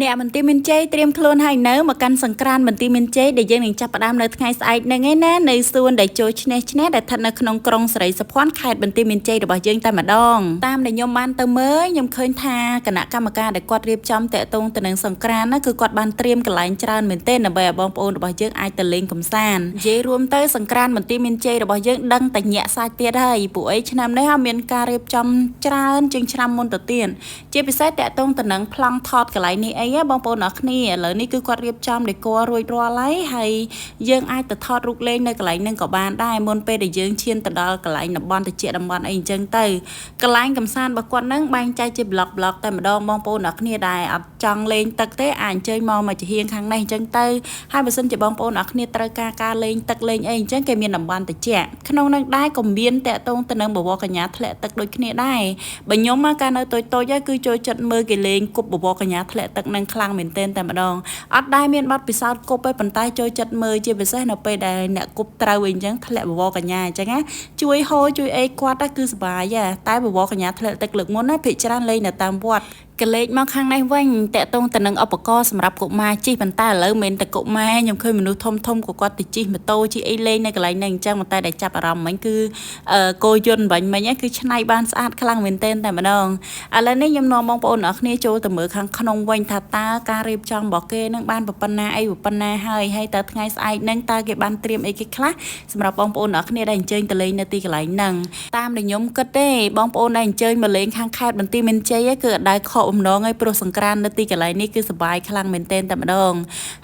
អ្នកមន្ទីរមានជ័យត្រៀមខ្លួនហើយនៅមកកាន់សង្ក្រាន្តមន្ទីរមានជ័យដែលយើងនឹងចាប់ផ្ដើមនៅថ្ងៃស្អែកហ្នឹងឯណានៅសួនដែលចូលឈ្នះដែលស្ថិតនៅក្នុងក្រុងស្រីសុភ័ណ្ឌខេត្តបន្ទាយមានជ័យរបស់យើងតែម្ដងតាមដែលខ្ញុំបានទៅមើលខ្ញុំឃើញថាគណៈកម្មការដែលគាត់រៀបចំតាក់ទងទៅនឹងសង្ក្រាន្តណាគឺគាត់បានត្រៀមកន្លែងច្រើនមែនទែនដើម្បីឲ្យបងប្អូនរបស់យើងអាចទៅលេងកម្សាន្តនិយាយរួមទៅសង្ក្រាន្តមន្ទីរមានជ័យរបស់យើងដឹងតែញាក់សាច់ទៀតហើយពួកអីឆ្នាំនេះហើយមានការរៀបចំច្រើនជាងឆ្នាំមុនទៅទៀតជាពិសេសតាក់ទងទៅនឹងប្លង់ថតកន្លែងនេះអីបងប្អូនគ្នាឥឡូវនេះគឺគាត់រៀបចំដេក័ររួចរាល់ហើយយើងអាចទៅថតរូបលេងនៅកន្លែងហ្នឹងក៏បានដែរមុនពេលដែលយើងឈានទៅដល់កន្លែងតំបន់តិចតំបន់អីអញ្ចឹងទៅកន្លែងកំសាន្តរបស់គាត់ហ្នឹងបែងចែកជាប្លុកតែម្ដងបងប្អូនគ្នាដែរអត់ចង់លេងទឹកទេអាចអញ្ជើញមកជាហៀងខាងនេះអញ្ចឹងទៅហើយបើសិនជាបងប្អូនគ្នាត្រូវការលេងទឹកលេងអីអញ្ចឹងគេមានតំបន់តិចក្នុងហ្នឹងដែរក៏មានតាក់ទងទៅនឹងបវរកញ្ញាធ្លាក់ទឹកដូចគ្នាដែរបើខ្ញុំមកកាលនៅតូចហើយគឺចូលចិត្តមើលគេលេងគប់បវរកញ្ញាធ្លាក់ទឹកនឹងខ្លាំងមែនទែនតែម្ដងអត់ដែរមានបទពិសោធន៍គប់ទេប៉ុន្តែចូលចិត្តមើលជាពិសេសនៅពេលដែលអ្នកគប់ត្រូវអីចឹងធ្លាក់បវរកញ្ញាអញ្ចឹងណាជួយហូរជួយអីគាត់គឺសុបាយតែបវរកញ្ញាធ្លាក់ទឹកលើកមុនណាភាគច្រើនលេងនៅតាមវត្តកលេចមកខាងនេះវិញតាក់ទងទៅនឹងឧបករណ៍សម្រាប់កុមារជិះប៉ុន្តែឥឡូវមិនតែកុមារខ្ញុំឃើញមនុស្សធំក៏គាត់ទៅជិះម៉ូតូជិះអីលេងនៅកន្លែងហ្នឹងអញ្ចឹងប៉ុន្តែដែលចាប់អារម្មណ៍មិញគឺគោយន្តវិញមិញគឺឆ្នៃបានស្អាតខ្លាំងមែនទែនតែម្ដងឥឡូវនេះខ្ញុំនាំបងប្អូនអរគ្នាចូលទៅមើលខាងក្នុងវិញថាតើការរៀបចំរបស់គេនឹងបានប៉ុណ្ណាហើយតើថ្ងៃស្អែកហ្នឹងតើគេបានត្រៀមអីគេខ្លះសម្រាប់បងប្អូនអរគ្នាដែលអញ្ជើញទៅលេងនៅទីកន្លែងហ្នឹងតាមដែលខ្ញុំគិតទេបងប្អូនដែលអញ្ជើញមកលេងខាងខេត្តបន្ទាយមានជ័យគឺអត់ដែលខកបំណងឲ្យព្រោះសង្ក្រាន្តនៅទីកន្លែងនេះគឺសប្បាយខ្លាំងមែនទែនតែម្ដង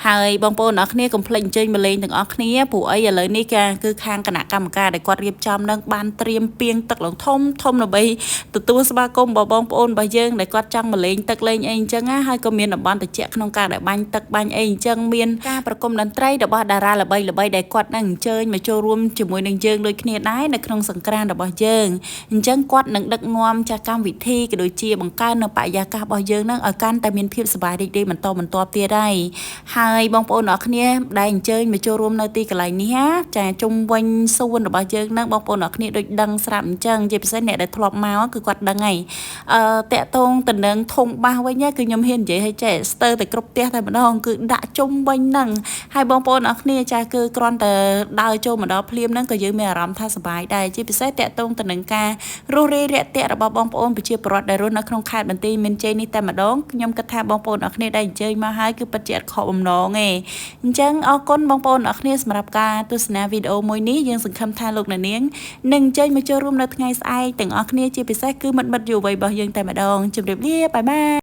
ហើយបងប្អូនអរគ្នាកុំភ្លេចអញ្ជើញមកលេងទាំងអស់គ្នាព្រោះអីឥឡូវនេះគឺខាងគណៈកម្មការដែលគាត់រៀបចំនឹងបានត្រៀមពាងទឹកឡើងធំដើម្បីទទួលស្វាគមន៍បងប្អូនរបស់យើងដែលគាត់ចង់មកលេងទឹកលេងអីអញ្ចឹងហើយក៏មានតំបន់តិចក្នុងការដែលបាញ់ទឹកបាញ់អីអញ្ចឹងមានការប្រគំតន្ត្រីរបស់តារាល្បីដែលគាត់នឹងអញ្ជើញមកចូលរួមជាមួយនឹងយើងដូចគ្នាដែរនៅក្នុងសង្ក្រាន្តរបស់យើងអញ្ចឹងគាត់នឹងដឹកនាំចាស់កម្មវិធីក៏ដូចជាបង្កើននៅបរិយាកាសរបស់យើងនឹងឲ្យកាន់តែមានភាពសប្បាយរីករាយបន្តទៀតដែរហើយបងប្អូនអរគ្នាដែលអញ្ជើញមកចូលរួមនៅទីកន្លែងនេះចាជុំវិញសួនរបស់យើងនឹងបងប្អូនអរគ្នាដូចដឹងស្រាប់អញ្ចឹងជាពិសេសអ្នកដែលធ្លាប់មកគឺគាត់ដឹងហើយតាក់ទងទៅនឹងធុងបាសវិញគឺខ្ញុំហ៊ាននិយាយឲ្យចេះស្ទើរតែគ្រប់ផ្ទះតែម្ដងគឺដាក់ជុំវិញហ្នឹងហើយបងប្អូនអរគ្នាចាគឺគ្រាន់តែដើរចូលមកដល់ភ្លាមហ្នឹងក៏យើងមានអារម្មណ៍ថាសប្បាយដែរជាពិសេសតាក់ទងទៅនឹងការរស់រាយរាក់ទាក់របស់បងប្អូនប្រជាពលរដ្ឋដែលរស់នៅក្នុងខេត្តបន្ទាយមានជ័យនេះតែម្ដងខ្ញុំគិតថាបងប្អូនអរគ្នាដែលអញ្ជើញមកហើយគឺពិតជាអត់ខកបំណងទេអញ្ចឹងអរគុណបងប្អូនអរគ្នាសម្រាប់ការទស្សនាវីដេអូមួយនេះយើងសង្ឃឹមថាលោកអ្នកនាងនឹងអញ្ជើញមកចូលរួមនៅថ្ងៃស្អែកទាំងអស់គ្នាជាពិសេសគឺមិត្តយុវវ័យរបស់យើងតែម្ដងជម្រាបលាបាយបាយ